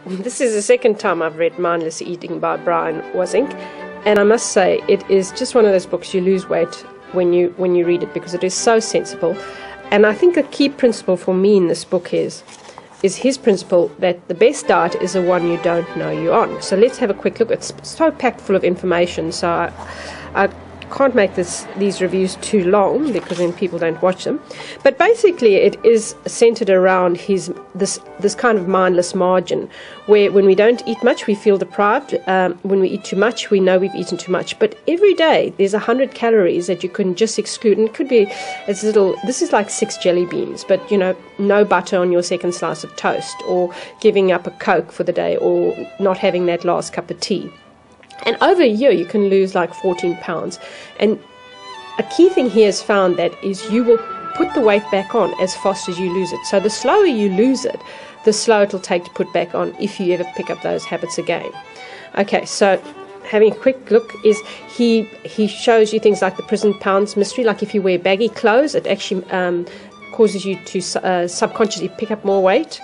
This is the second time I've read Mindless Eating by Brian Wansink, and I must say it is just one of those books you lose weight when you read it, because it is so sensible. And I think a key principle for me in this book is his principle that the best diet is the one you don't know you're on. So let's have a quick look. It's so packed full of information, so I can't make these reviews too long because then people don't watch them. But basically it is centered around this kind of mindless margin, where when we don't eat much we feel deprived. When we eat too much we know we've eaten too much, but every day there's 100 calories that you can just exclude, and it could be as little, this is like 6 jelly beans, but no butter on your second slice of toast, or giving up a Coke for the day, or not having that last cup of tea. And over a year, you can lose like 14 pounds. And a key thing he has found that is you will put the weight back on as fast as you lose it. So the slower you lose it, the slower it'll take to put back on if you ever pick up those habits again. Okay, so having a quick look is he shows you things like the prison pounds mystery. Like if you wear baggy clothes, it actually causes you to subconsciously pick up more weight.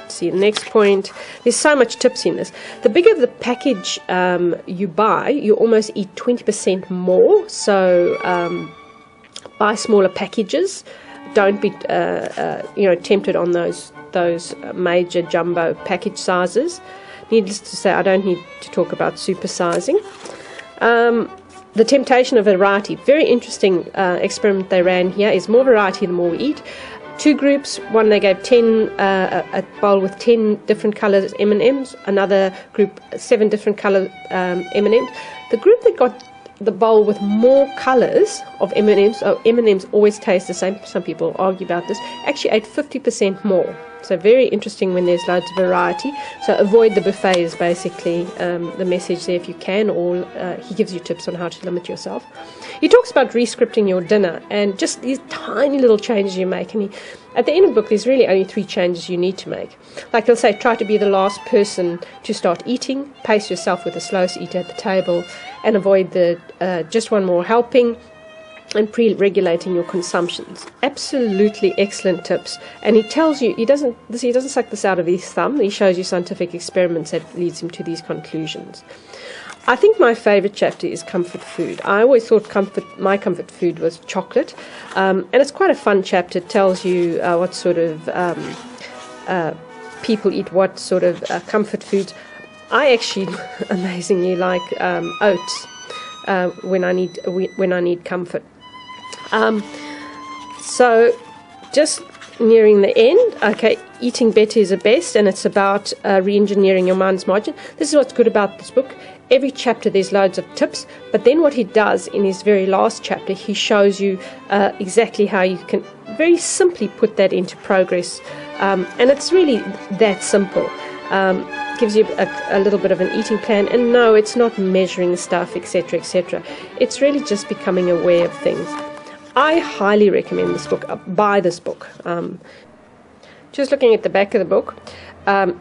See the next point. There's so much tips in this. The bigger the package you buy, you almost eat 20% more. So buy smaller packages. Don't be tempted on those major jumbo package sizes. Needless to say, I don't need to talk about supersizing. The temptation of variety. Very interesting experiment they ran here. Is more variety the more we eat. 2 groups. One, they gave 10 a bowl with 10 different colours M&Ms. Another group 7 different colour M&Ms. The group that got the bowl with more colours of M&Ms, M&Ms always taste the same. Some people argue about this. Actually ate 50% more. So very interesting when there's loads of variety. So avoid the buffet is basically the message there if you can, or he gives you tips on how to limit yourself. He talks about re-scripting your dinner and just these tiny little changes you make. And at the end of the book, there's really only 3 changes you need to make. Like he'll say, try to be the last person to start eating, pace yourself with the slowest eater at the table, and avoid the just one more helping, and pre-regulating your consumptions. Absolutely excellent tips. And he tells you, he doesn't suck this out of his thumb. He shows you scientific experiments that leads him to these conclusions. I think my favorite chapter is comfort food. I always thought my comfort food was chocolate, and it's quite a fun chapter. It tells you what sort of people eat what sort of comfort foods. I actually amazingly like oats when I need comfort. So just nearing the end. Okay, eating better is the best, and it's about re-engineering your mind's margin. This is what's good about this book. Every chapter there's loads of tips, but then what he does in his very last chapter, he shows you exactly how you can very simply put that into progress, and it's really that simple. Gives you a little bit of an eating plan, and no, it's not measuring stuff, etc., etc. It's really just becoming aware of things. I highly recommend this book. Buy this book. Just looking at the back of the book,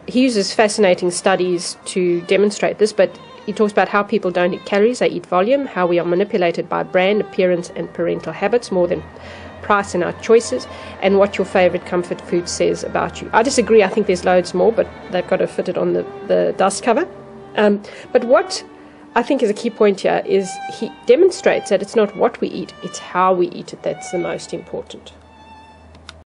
he uses fascinating studies to demonstrate this, but he talks about how people don't eat calories, they eat volume, how we are manipulated by brand, appearance, and parental habits more than price in our choices, and what your favorite comfort food says about you. I disagree. I think there's loads more, but they've got to fit it on the dust cover. But what I think is a key point here is he demonstrates that it's not what we eat, it's how we eat it that's the most important.